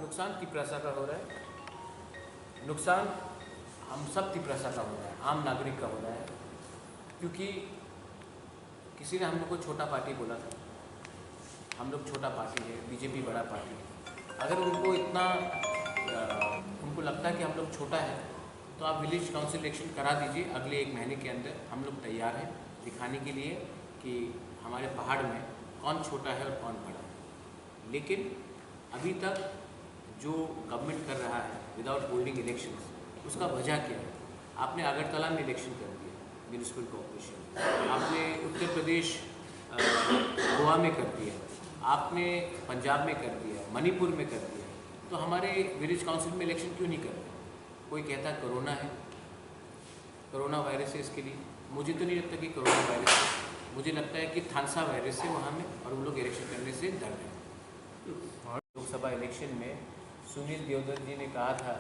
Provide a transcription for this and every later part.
नुकसान तिपरासा का हो रहा है, नुकसान हम सब तिपरासा का हो रहा है, आम नागरिक का हो रहा है। क्योंकि किसी ने हम लोग को छोटा पार्टी बोला था, हम लोग छोटा पार्टी है, बीजेपी बड़ा पार्टी है। अगर उनको इतना उनको लगता है कि हम लोग छोटा है, तो आप विलेज काउंसिल इलेक्शन करा दीजिए अगले 1 महीने के अंदर। हम लोग तैयार हैं दिखाने के लिए कि हमारे पहाड़ में कौन छोटा है और कौन बड़ा है। लेकिन अभी तक जो गवर्नमेंट कर रहा है विदाउट होल्डिंग इलेक्शंस, उसका वजह क्या है? आपने अगरतला में इलेक्शन कर दिया म्यूनिसिपल कॉर्पोरेशन, आपने उत्तर प्रदेश गोवा में कर दिया, आपने पंजाब में कर दिया, मणिपुर में कर दिया, तो हमारे विलेज काउंसिल में इलेक्शन क्यों नहीं करते? कोई कहता है कोरोना है, कोरोना वायरस है इसके लिए। मुझे तो नहीं लगता कि कोरोना वायरस है, मुझे लगता है कि थानसा वायरस है वहाँ में, और वो लोग इलेक्शन करने से डर रहे हैं। लोकसभा इलेक्शन में सुनील देवधर जी ने कहा था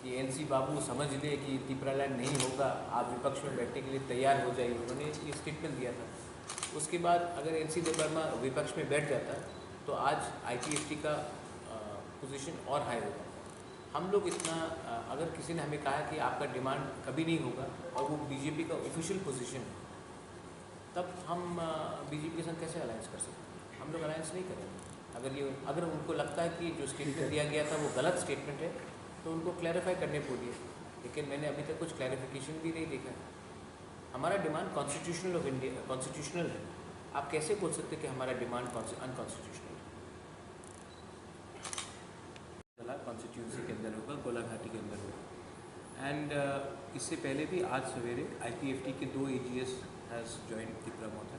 कि एनसी बाबू समझ ले कि तिपरालैंड नहीं होगा, आप विपक्ष में बैठने के लिए तैयार हो जाइए, उन्होंने ये स्टेटमेंट दिया था। उसके बाद अगर एनसी वर्मा विपक्ष में बैठ जाता तो आज IPFT का पोजीशन और हाई हो जाता। हम लोग इतना अगर किसी ने हमें कहा कि आपका डिमांड कभी नहीं होगा और वो बीजेपी का ऑफिशियल पोजीशन है, तब हम बीजेपी के साथ कैसे अलायंस कर सकते हैं? हम लोग अलायंस नहीं करेंगे। अगर उनको लगता है कि जो स्टेटमेंट दिया गया था वो गलत स्टेटमेंट है, तो उनको क्लैरिफाई करने बोलिए। लेकिन मैंने अभी तक कुछ क्लैरिफिकेशन भी नहीं देखा। हमारा demand constitutional of India constitutional है। आप कैसे बोल सकते कि हमारा डिमांड अनकॉन्स्टिट्यूशनल है? कॉन्स्टिट्यूंसी के अंदर होगा, गोलाघाटी के अंदर होगा। एंड इससे पहले भी आज सवेरे IPFT के 2 AGS हैज़ ज्वाइन तिपरामोथा।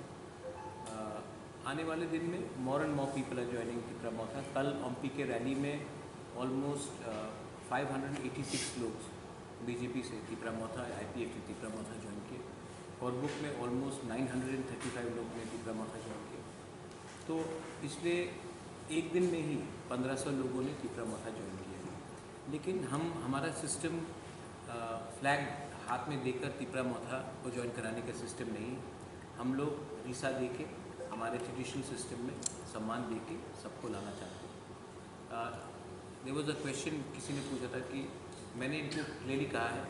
आने वाले दिन में more and more people are joining Tipra Motha. कल ओमपी के रैली में ऑलमोस्ट 586 लोग बीजेपी से तिपरामोथा IPFT तिपरामोथा ज्वाइन किए। कोरबुक में ऑलमोस्ट 935 लोग ने तिपरामोथा ज्वाइन किया। तो पिछले एक दिन में ही 1500 लोगों ने तिपरामोथा ज्वाइन किया। लेकिन हमारा सिस्टम फ्लैग हाथ में देकर तिपरामोथा को ज्वाइन कराने का सिस्टम नहीं। हम लोग रीसा दे के हमारे ट्रेडिशनल सिस्टम में सम्मान दे के सबको लाना चाहते हैं। देयर वाज अ क्वेश्चन, किसी ने पूछा था कि मैंने इनको क्लियरली कहा है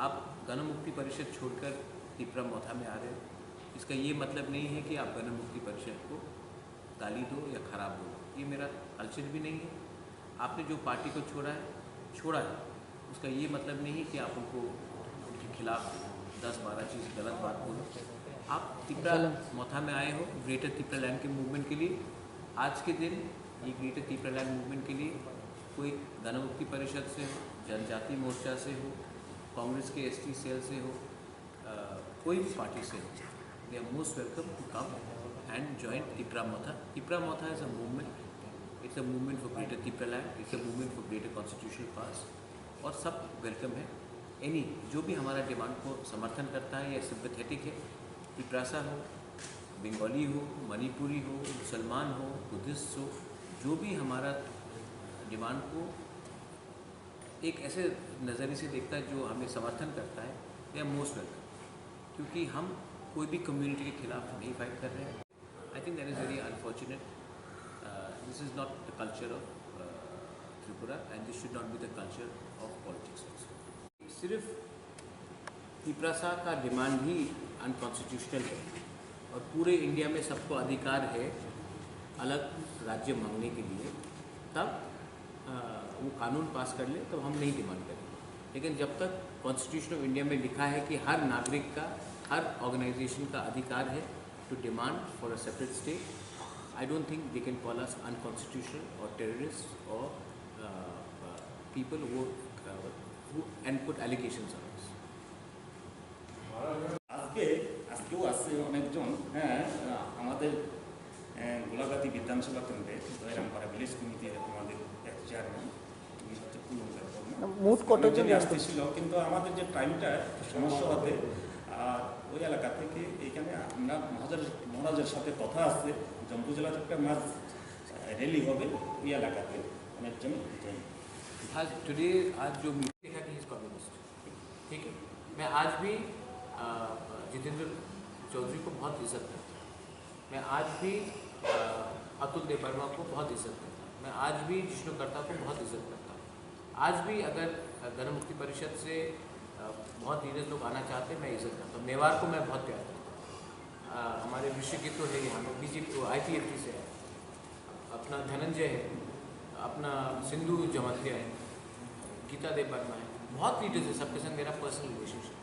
आप गणमुक्ति परिषद छोड़कर तिपरामोथा में आ रहे हो। इसका ये मतलब नहीं है कि आप गणमुक्ति परिषद को गाली दो या ख़राब दो, ये मेरा कल्चर भी नहीं है। आपने जो पार्टी को छोड़ा है, उसका ये मतलब नहीं है कि आप उनके खिलाफ 10-12 चीज़ गलत बात बोलो। आप तिपरामोथा में आए हो ग्रेटर तिपरालैंड के मूवमेंट के लिए। आज के दिन ये ग्रेटर तिपरालैंड मूवमेंट के लिए कोई गणमुक्ति परिषद से हो, जनजाति मोर्चा से हो, कांग्रेस के ST सेल से हो, कोई भी पार्टी से हो, they are most welcome to come and join तिपरामोथा. तिपरामोथा is a movement. It's a movement for greater Tipraland. It's a movement for greater constitutional powers. और सब वेलकम है। एनी जो भी हमारा डिमांड को समर्थन करता है या सिंपैथेटिक है, तिपरासा हो, बंगाली हो, मणिपुरी हो, मुसलमान हो, बुद्धिस्ट हो, जो भी हमारा डिमांड को एक ऐसे नज़रिए से देखता है जो हमें समर्थन करता है, दे आर मोस्ट वेलकम। क्योंकि हम कोई भी कम्युनिटी के खिलाफ नहीं फाइट कर रहे हैं। I think that is very unfortunate. This is not the culture of Tripura, and this should not be the culture of politics also. सिर्फ तिपरासा का डिमांड ही अनकॉन्स्टिट्यूशनल है और पूरे इंडिया में सबको अधिकार है अलग राज्य मांगने के लिए, तब वो कानून पास कर ले तब हम नहीं डिमांड करेंगे। लेकिन जब तक कॉन्स्टिट्यूशन ऑफ इंडिया में लिखा है कि हर नागरिक का, हर ऑर्गेनाइजेशन का अधिकार है to demand for a separate state, I don't think they can call us unconstitutional or terrorists or people who and put allegations on us. আজকেও আছে অনেকজন আমাদের গোলাঘাটি বিধানসভা কেন্দ্রে দয়রামপাড়া ভিলেজ কমিটির আমাদের এক চেয়ারম্যান মোট কতজন আসতেছিল, কিন্তু আমাদের যে টাইমটা সমস্যা হতে ওই এলাকা থেকে এইখানে আমরা মহারাজের সাথে কথা আছে জম্মু জেলা থেকে মাছ रैली हो गई ये लगाते आज टुडे आज जो मीटिंग देखा कि इज कम्युनिस्ट, ठीक है। मैं आज भी जितेंद्र चौधरी को बहुत इज्जत करता हूँ। मैं आज भी अतुल देव वर्मा को बहुत इज्जत करता हूँ। मैं आज भी जिष्णु करता को बहुत इज्जत करता हूँ। आज भी अगर गण मुक्ति परिषद से बहुत लीडर्स लोग आना चाहते हैं, मैं इज्जत करता हूँ। मेवाड़ को मैं बहुत प्यार करता हूँ। हमारे ऋषिकेत तो है यहाँ पे, बीजेपी IPFT से है, अपना धनंजय है, अपना सिंधु जमातिया है, गीता देव वर्मा है, बहुत लीडर्स है, सबके संग मेरा पर्सनल रिलेशनशिप।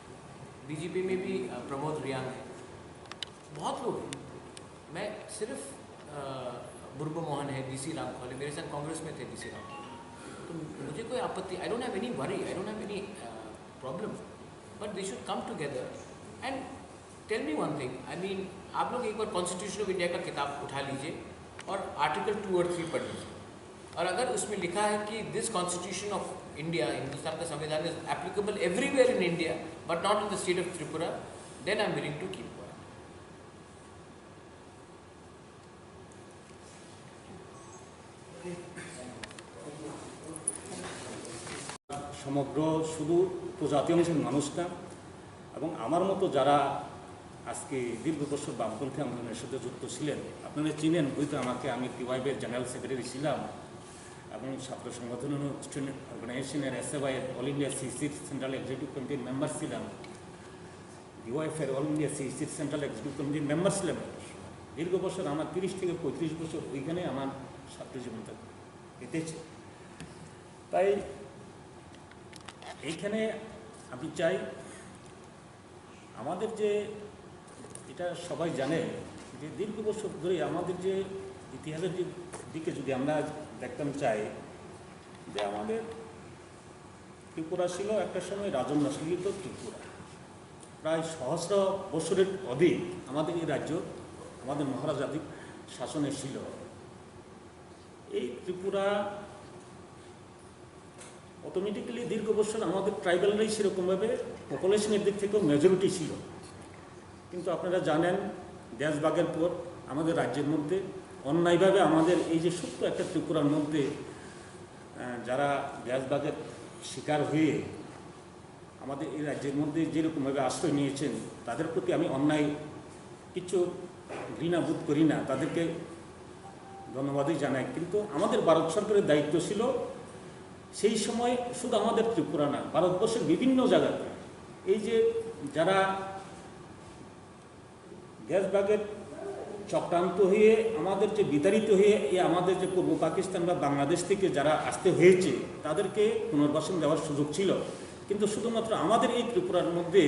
बीजेपी में भी प्रमोद रियांग है, बहुत लोग हैं। मैं सिर्फ बुर्बो मोहन है, DC राम खोले, मेरे संग कांग्रेस में थे DC राम, तो मुझे कोई आपत्ति, I don't have any worry, I don't have any problem, but they should come together and tell me one thing. I mean, आप लोग एक बार कॉन्स्टिट्यूशन ऑफ इंडिया का किताब उठा लीजिए और आर्टिकल 2 और 3 पढ़ लीजिए, और अगर उसमें लिखा है कि this constitution of India, Hindustan का संविधान, is applicable everywhere in India but not in the state of Tripura, then I am willing to keep. সমগ্র শুধু উপজাতীয় অংশের মানুষ না, এবং আমার মতো যারা আজকে দীর্ঘ বছর বামপন্থী আন্দোলনের সাথে যুক্ত ছিলেন, আপনারা চিনেন হয়তো আমাকে, আমি PYB-এর জেনারেল সেক্রেটারি ছিলাম এবং ছাত্র সংগঠন অর্গানাইজেশনের SFI এর all India CC central executive কমিটির মেম্বার ছিলাম, DYF-এর all India CC central executive কমিটির মেম্বার ছিলাম। দীর্ঘ বছর আমার 30 থেকে 35 বছর ওইখানে আমার ছাত্র জীবনটা কেটেছে। তাই এইখানে আমি চাই আমাদের যে, এটা সবাই জানে যে দীর্ঘ বছর ধরে আমাদের যে ইতিহাসের দিকে যদি আমরা দেখতে চাই, যে আমাদের ত্রিপুরা ছিল একটা সময় রাজন্য শাসিত ত্রিপুরা, প্রায় সহস্র বছরের অধিক আমাদের এই রাজ্য আমাদের মহারাজাধিক শাসনে ছিল। এই ত্রিপুরা অটোমেটিক্যালি দীর্ঘ বছর আমাদের ট্রাইবালরাই সেরকমভাবে পপুলেশনের দিক থেকেও মেজরিটি ছিল, কিন্তু আপনারা জানেন দেশভাগের পর আমাদের রাজ্যের মধ্যে অন্যায়ভাবে আমাদের এই যে ছোট্ট একটা ত্রিপুরার মধ্যে যারা দেশভাগের শিকার হয়ে আমাদের এই রাজ্যের মধ্যে যেরকমভাবে আশ্রয় নিয়েছেন, তাদের প্রতি আমি অন্যায় কিছু ঘৃণা বোধ করি না, তাদেরকে ধন্যবাদই জানাই। কিন্তু আমাদের ভারত সরকারের দায়িত্ব ছিল সেই সময় শুধু আমাদের ত্রিপুরা না, ভারতবর্ষের বিভিন্ন জায়গাতে এই যে যারা দেশভাগের চক্রান্ত হয়ে আমাদের যে বিতাড়িত হয়ে আমাদের যে পূর্ব পাকিস্তান বা বাংলাদেশ থেকে যারা আসতে হয়েছে, তাদেরকে পুনর্বাসন দেওয়ার সুযোগ ছিল। কিন্তু শুধুমাত্র আমাদের এই ত্রিপুরার মধ্যে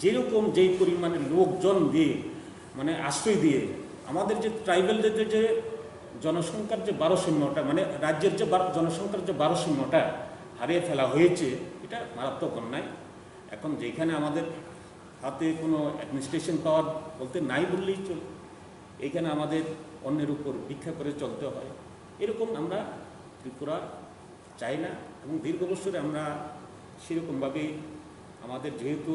যেরকম যেই পরিমাণে লোকজন দিয়ে মানে আশ্রয় দিয়ে আমাদের যে ট্রাইবেলদের যে জনসংখ্যার যে ভারসাম্যটা, মানে রাজ্যের যে জনসংখ্যার যে ভারসাম্যটা হারিয়ে ফেলা হয়েছে, এটা মারাত্মক অন্যায়। এখন যেখানে আমাদের হাতে কোনো অ্যাডমিনিস্ট্রেশন পাওয়ার বলতে নাই বললেই চলে, এইখানে আমাদের অন্যের উপর ভিক্ষা করে চলতে হয়, এরকম আমরা ত্রিপুরা চাই না। এবং দীর্ঘ বছরে আমরা সেরকমভাবে আমাদের যেহেতু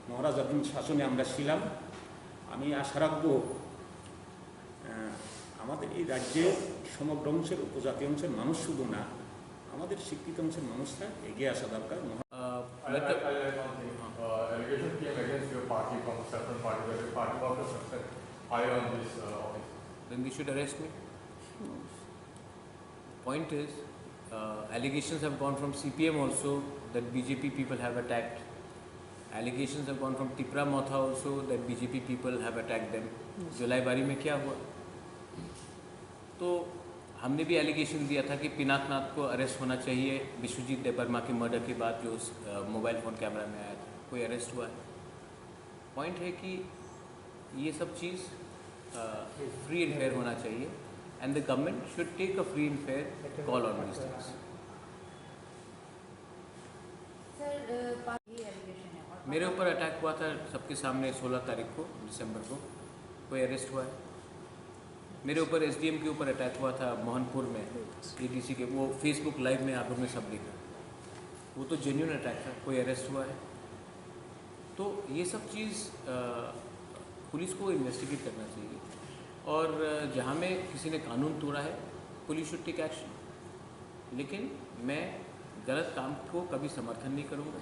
মহারাজাধীন শাসনে আমরা ছিলাম, আমি আশা রাখবো আমাদের এই রাজ্যে সমগ্র অংশের উপজাতি অংশের মানুষ শুধু না, আমাদের শিক্ষিত অংশের মানুষরা এগিয়ে আসা দরকার। Allegation came against your party from a certain party, where your party was success higher on this office. Then they should arrest me. Point is, allegations have gone from CPM also that BJP people have attacked. Allegations have gone from Tipra Motha also that BJP people have attacked them. जुलाई बारी में क्या हुआ? तो हमने भी allegation दिया था कि पिनाकनाथ को अरेस्ट होना चाहिए विश्वजीत देबबर्मा के मर्डर के बाद, जो मोबाइल फ़ोन कैमरा में आया था। कोई अरेस्ट हुआ है? पॉइंट है कि ये सब चीज़ फ्री एंड फेयर होना चाहिए, and the government should take a free and fair call on this things. मेरे ऊपर अटैक हुआ था सबके सामने 16 तारीख को, दिसंबर को। कोई अरेस्ट हुआ है? मेरे ऊपर SDM के ऊपर अटैक हुआ था मोहनपुर में, ADC के, वो फेसबुक लाइव में आप लोग ने सब देखा, वो तो जेन्युइन अटैक था। कोई अरेस्ट हुआ है? तो ये सब चीज़ पुलिस को इन्वेस्टिगेट करना चाहिए, और जहाँ में किसी ने कानून तोड़ा है, पुलिस शुड टेक एक्शन। लेकिन मैं गलत काम को कभी समर्थन नहीं करूँगा,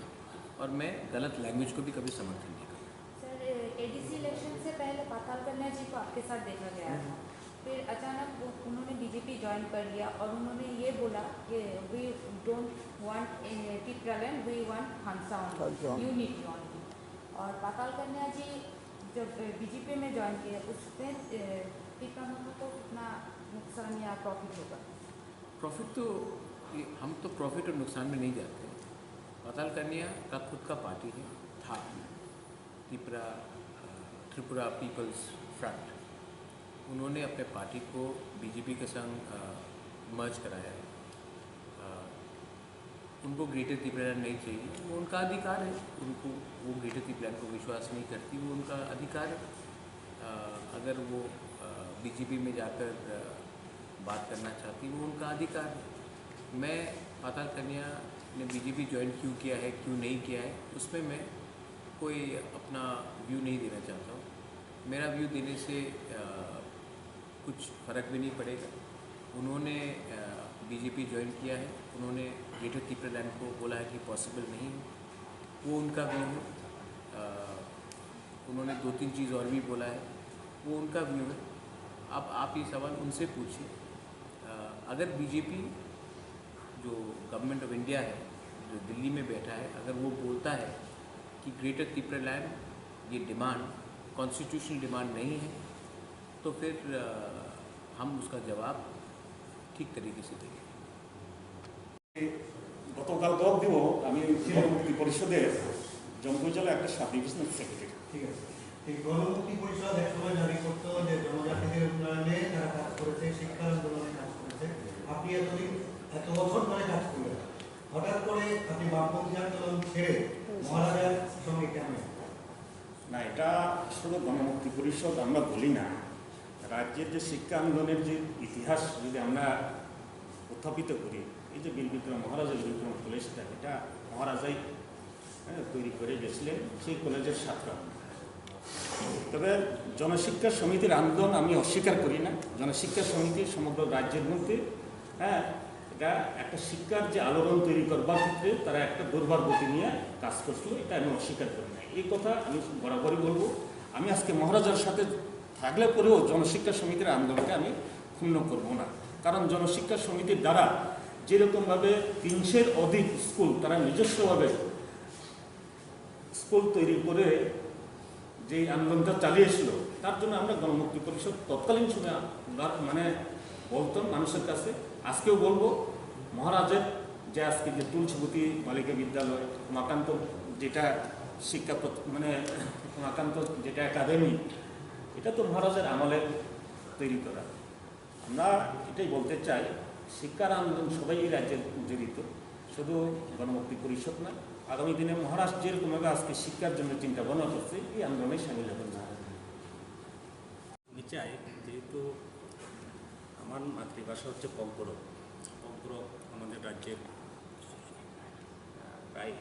और मैं गलत लैंग्वेज को भी कभी समर्थन नहीं करूँगा। सर, ADC इलेक्शन से पहले पाताल कन्या जी को आपके साथ देखा गया था, फिर अचानक उन्होंने बीजेपी ज्वाइन कर लिया और उन्होंने ये बोला कि we don't want Tipraland, we want हांसा यूनिटी ऑनली। और पाताल कन्या जी जब बीजेपी में ज्वाइन किया उसमें टिप्रामोदा को कितना नुकसान या प्रॉफिट होगा? प्रॉफिट तो हम तो प्रॉफिट और नुकसान में नहीं जाते। पाताल कन्या का खुद का पार्टी है था, त्रिपुरा पीपल्स फ्रंट। उन्होंने अपने पार्टी को बीजेपी के संग मर्ज कराया है। उनको ग्रेटर त्रिपुरा नहीं चाहिए, वो उनका अधिकार है। उनको वो ग्रेटर त्रिपुरा को विश्वास नहीं करती, वो उनका अधिकार है। अगर वो बीजेपी में जाकर बात करना चाहती, वो उनका अधिकार है। मैं पाताल कन्या ने बीजेपी ज्वाइन क्यों किया है, क्यों नहीं किया है, उसमें मैं कोई अपना व्यू नहीं देना चाहता हूँ। मेरा व्यू देने से कुछ फ़र्क भी नहीं पड़ेगा। उन्होंने बीजेपी ज्वाइन किया है, उन्होंने ग्रेटर त्रिपुरा को बोला है कि पॉसिबल नहीं है, वो उनका व्यू है। उन्होंने 2-3 चीज़ और भी बोला है, वो उनका व्यू है। अब आप ये सवाल उनसे पूछिए। अगर बीजेपी जो गवर्नमेंट ऑफ इंडिया है, जो दिल्ली में बैठा है, अगर वो बोलता है कि ग्रेटर त्रिपुरा ये डिमांड कॉन्स्टिट्यूशनल डिमांड नहीं है, तो फिर हम उसका जवाब ठीक तरीके से देंगे। গতকাল 10 দিব আমি গণমুক্তি পরিষদের জম্মু জেলা একটা সাব ডিভিশনাল সেক্রেটারি। ঠিক আছে। এই গণমুক্তি পরিষদ একসময় দাবি করতো যে জনজাতিদের উন্নয়নে তারা কাজ করেছে, শিক্ষা আন্দোলনে কাজ করেছে। আপনি এত বছর ধরে কাজ করলেন, হঠাৎ করে আপনি বামপন্থী আন্দোলন ছেড়ে মহারাজার সঙ্গে কেন? না, এটা শুধু গণমুক্তি পরিষদ আমরা বলি না, রাজ্যের যে শিক্ষা আন্দোলনের যে ইতিহাস যদি আমরা উত্থাপিত করি, এই যে বীরবিক্রম মহারাজা বীরবিক্রম কলেজটা, এটা মহারাজাই তৈরি করে গেছিলেন, সেই কলেজের ছাত্র। তবে জনশিক্ষা সমিতির আন্দোলন আমি অস্বীকার করি না। জনশিক্ষা সমিতি সমগ্র রাজ্যের মধ্যে এটা একটা শিক্ষার যে আলোড়ন তৈরি করবার ক্ষেত্রে তারা একটা দুর্বার গতি নিয়ে কাজ করছিল, এটা আমি অস্বীকার করি না। এই কথা আমি বরাবরই বলবো। আমি আজকে মহারাজার সাথে থাকলে পরেও জনশিক্ষা সমিতির আন্দোলনকে আমি ক্ষুণ্ণ করব না। কারণ জনশিক্ষা সমিতির দ্বারা যেরকমভাবে 300-এর অধিক স্কুল তারা নিজস্বভাবে স্কুল তৈরি করে যে আন্দোলনটা চালিয়েছিল, তার জন্য আমরা গণমুক্তি পরিষদ তৎকালীন সময় মানে বলতাম মানুষের কাছে, আজকেও বলবো, মহারাজের যে আজকে যে তুলসীবতী বালিকা বিদ্যালয়, উমাকান্ত যেটা শিক্ষা মানে উমাকান্ত যেটা একাডেমি, এটা তো মহারাজের আমলে তৈরি করা। আমরা এটাই বলতে চাই, শিক্ষার আন্দোলন সবাই এই রাজ্যে জড়িত, শুধু গণমুক্তি পরিষদ না। আগামী দিনে মহারাজ যেরকমভাবে আজকে শিক্ষার জন্য চিন্তা ভাবনা করছে, এই আন্দোলনে সামিল হবেন না। আমি চাই, যেহেতু আমার মাতৃভাষা হচ্ছে ককবরক, ককবরক আমাদের রাজ্যের প্রায়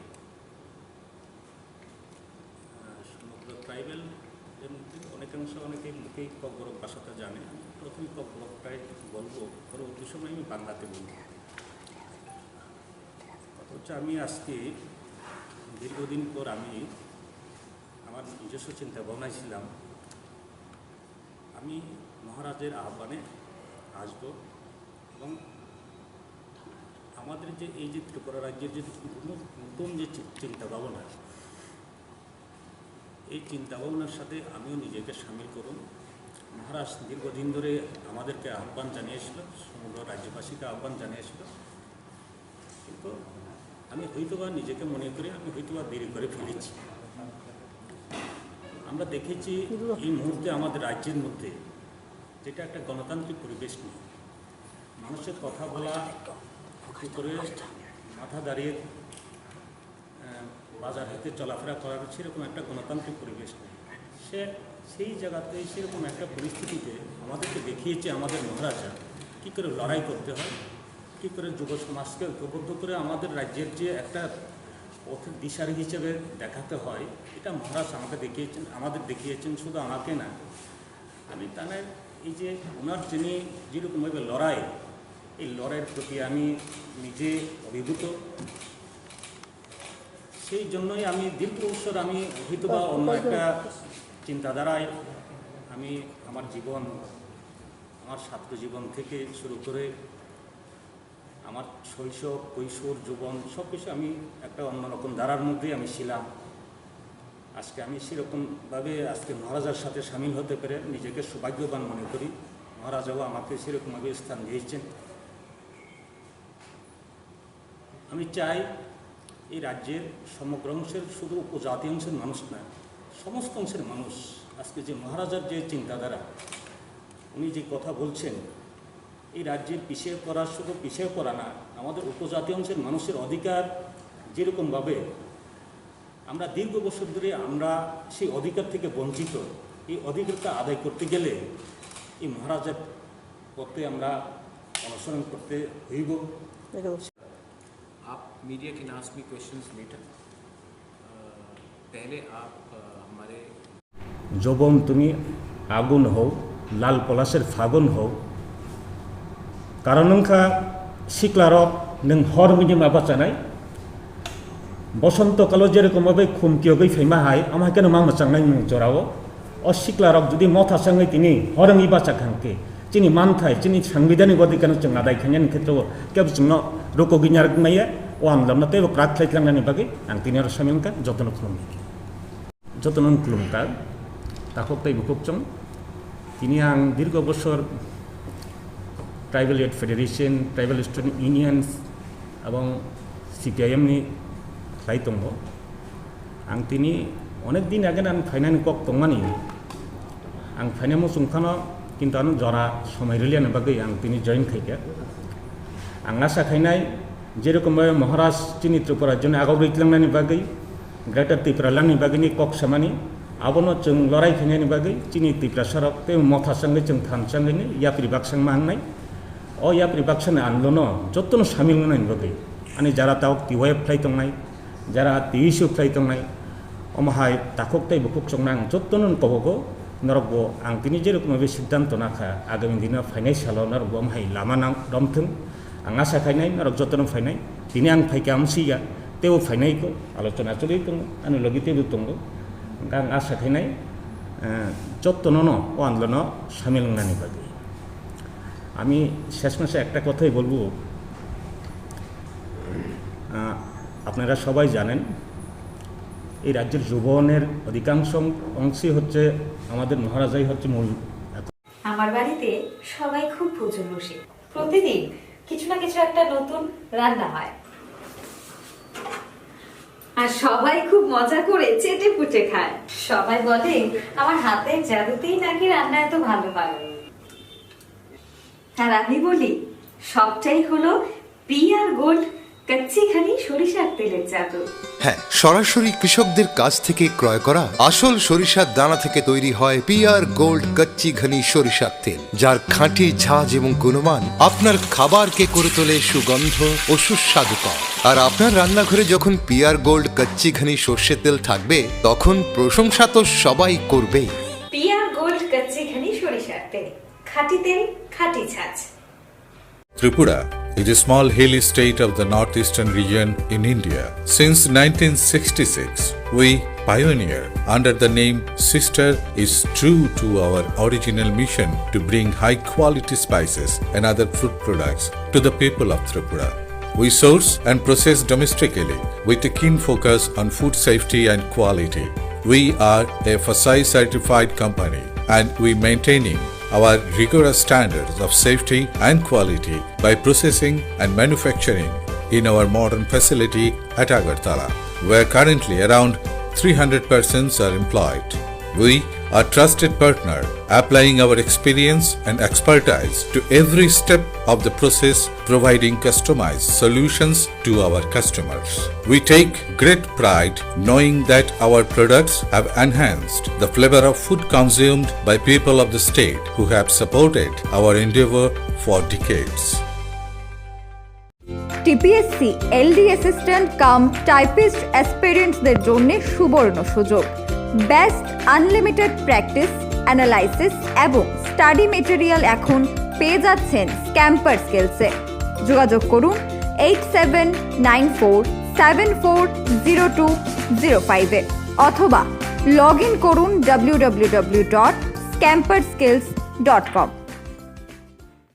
সমগ্র ট্রাইবেলের মধ্যে অনেকেই মুখেই ককবরক ভাষাটা জানে। আমি প্রথমে ককবরকটাই বলবো, পরবর্তী সময় আমি বাংলাতে বলবো। অথচ আমি আজকে দীর্ঘদিন পর আমি আমার নিজস্ব চিন্তা ভাবনায় ছিলাম, আমি মহারাজের আহ্বানে আসবো এবং আমাদের যে এই যে ত্রিপুরা রাজ্যের যে নতুন যে চিন্তা ভাবনা, এই চিন্তা ভাবনার সাথে আমিও নিজেকে সামিল করুন। মহারাজ দীর্ঘদিন ধরে আমাদেরকে আহ্বান জানিয়েছিল, সমগ্র রাজ্যবাসীকে আহ্বান জানিয়েছিল, কিন্তু আমি হয়তোবা নিজেকে মনে করি আমি হয়তোবা দেরি করে ফেলেছি। আমরা দেখেছি এই মুহূর্তে আমাদের রাজ্যের মধ্যে যেটা একটা গণতান্ত্রিক পরিবেশ নেই, মানুষের কথা বলা করে মাথা দাঁড়িয়ে বাজার হাতে চলাফেরা করার সেরকম একটা গণতান্ত্রিক পরিবেশ নেই। সেই জায়গাতে সেরকম একটা পরিস্থিতিতে আমাদেরকে দেখিয়েছে আমাদের মহারাজা কী করে লড়াই করতে হয়, কী করে যুব সমাজকে ঐক্যবদ্ধ করে আমাদের রাজ্যের যে একটা পথের দিশারি হিসেবে দেখাতে হয়, এটা মহারাজ আমাদের দেখিয়েছেন। শুধু আমাকে না, আমি তাহলে এই যে ওনার যিনি যেরকমভাবে লড়াই, এই লড়াইয়ের প্রতি আমি নিজে অভিভূত। সেই জন্যই আমি দীর্ঘ বছর আমি অভিহিত বা অন্য একটা চিন্তাধারায় আমি আমার জীবন আমার ছাত্র জীবন থেকে শুরু করে আমার শৈশব কৈশোর যৌবন সব কিছু আমি একটা অন্যরকম ধারার মধ্যেই আমি ছিলাম। আজকে আমি সেরকমভাবে আজকে মহারাজার সাথে সামিল হতে পেরে নিজেকে সৌভাগ্যবান মনে করি। মহারাজাও আমাকে সেরকমভাবে স্থান দিয়েছেন। আমি চাই এই রাজ্যের সমগ্র অংশের, শুধু উপজাতি অংশের মানুষ না, সমস্ত অংশের মানুষ আজকে যে মহারাজার যে চিন্তাধারা, উনি যে কথা বলছেন, এই রাজ্যের পিছিয়ে পড়া, শুধু পিছিয়ে পড়া না, আমাদের উপজাতি অংশের মানুষের অধিকার যেরকমভাবে আমরা দীর্ঘ বছর ধরে আমরা সেই অধিকার থেকে বঞ্চিত, এই অধিকারটা আদায় করতে গেলে এই মহারাজার পথে আমরা অনুসরণ করতে হইব। आप media can ask me questions letter. पहले आप हमारे যৌবন তুমি আগুন হও, লাল পলাশের ফাগুন হও, কারণ নংখা সিক্লারক নং হর মিনি মাবা চানাই বসন্তকাল যেরকমভাবে খুমকিয়গৈ ফেমা হাই আমার কেন মামা চাংনাই নং জরাও ও সিক্লারক যদি মথা চাঙै তিনি হরঙি বাচা খাংকে চিনি মানথাই চিনি সাংবিধানিক অধিকার जों आदाय खांनायनि खेत्रआव केब जोंनो रोको गिनारक माया ओ आमलामना तेब क्राक खायख्लांनायनि बागै आं तिनियार सामिलका जतन खुलुमका ताखौ तै बुकुबजों তিনি आं दीर्घ बছर ट्राइबल एड फेडारेशन, ट्राइबल स्टुडेंट यूनियन्स এবং CPIM-नि खाय दङ। आं तिनि अनेक दिन आगे आं फाइनानि कक दंमानि आं फाइनामो सुंखानो किन्तु आं जरा समय रिलियानि बागै आं तिनि जइन खायगा। आं आसा खायनाय जेरकम महाराज चिनि त्रिपुरा जों आगाव रैख्लांनायनि बागै ग्रेटार त्रिपुरानि बागैनि कक सामानि आबनो जों लड़ाई खायनायनि बागै चिनि त्रिपुरा सरक ते मथा संगै जों थानसांगैनि याप्रि बाक्सां मांनाय ओ याप्रि बाक्सानि आन्दोलन जतन सामिल होनायनि बागै आनि जारा ताव TYF फ्लाइ दंनाय जारा TSU फ्लाइ दंनाय अमहाय ताखक तै बुकुक संनां जतन कबगो नरगो आं तिनि जेरकम बे सिद्धांत नाखा आगामी दिन फाइनाय सालाव नरगो अमहाय लामा नां रमथों आं आसा खायनाय नरग जतन फाइनाय तिनि आं फाइका आमसिया तेव फाइनायखौ आलोचना चलि दङ आनि लगि तेबो दङ। आं आसा खायनाय যত্ননো ও আন্দোলন সামিল নানি বাকি আমি শেষ মাসে একটা কথাই বলবো। আপনারা সবাই জানেন এই রাজ্যের যৌবনের অধিকাংশ অংশই হচ্ছে আমাদের মহারাজাই হচ্ছে মূল। আমার বাড়িতে সবাই খুব ভোজন বসে, প্রতিদিন কিছু না কিছু একটা নতুন রান্না হয়, আর সবাই খুব মজা করে চেটে পুটে খায়। সবাই বলে আমার হাতের জাদুতেই নাকি রান্না এত ভালো হয়, আর আমি বলি সবটাই হলো PR গোল্ড কচ্চিখানি সরিষার তেলের জাদু। হ্যাঁ, সরাসরি কৃষকদের কাছ থেকে ক্রয় করা আসল সরিষার দানা থেকে তৈরি হয় PR গোল্ড কচ্চি ঘনি সরিষার তেল, যার খাঁটি ঝাঁজ এবং গুণমান আপনার খাবারকে করে তোলে সুগন্ধ ও সুস্বাদুকর। আর আপনার রান্নাঘরে যখন PR গোল্ড কচ্চি ঘনি সর্ষের তেল থাকবে তখন প্রশংসা তো সবাই করবেই। PR গোল্ড কচ্চিখানি সরিষার তেল, খাঁটি তেল, খাঁটি ঝাঁজ। Tripura is a small hilly state of the northeastern region in India. Since 1966, we pioneer under the name Sister is true to our original mission to bring high quality spices and other food products to the people of Tripura. We source and process domestically with a keen focus on food safety and quality. We are a FSSAI certified company and we maintaining our rigorous standards of safety and quality by processing and manufacturing in our modern facility at Agartala, where currently around 300 persons are employed. We are trusted partner, applying our experience and expertise to every step of the process, providing customized solutions to our customers. We take great pride knowing that our products have enhanced the flavor of food consumed by people of the state who have supported our endeavor for decades. TPSC LD assistant cum typist অ্যাসপিরেন্টসদের জন্য সুবর্ণ সুযোগ। Best unlimited practice, analysis এবং study material এখন পেয়ে যাচ্ছেন campus স্কিলসে। যোগাযোগ করুন 8794740205 অথবা লগ ইন করুন www.scamperskills.com।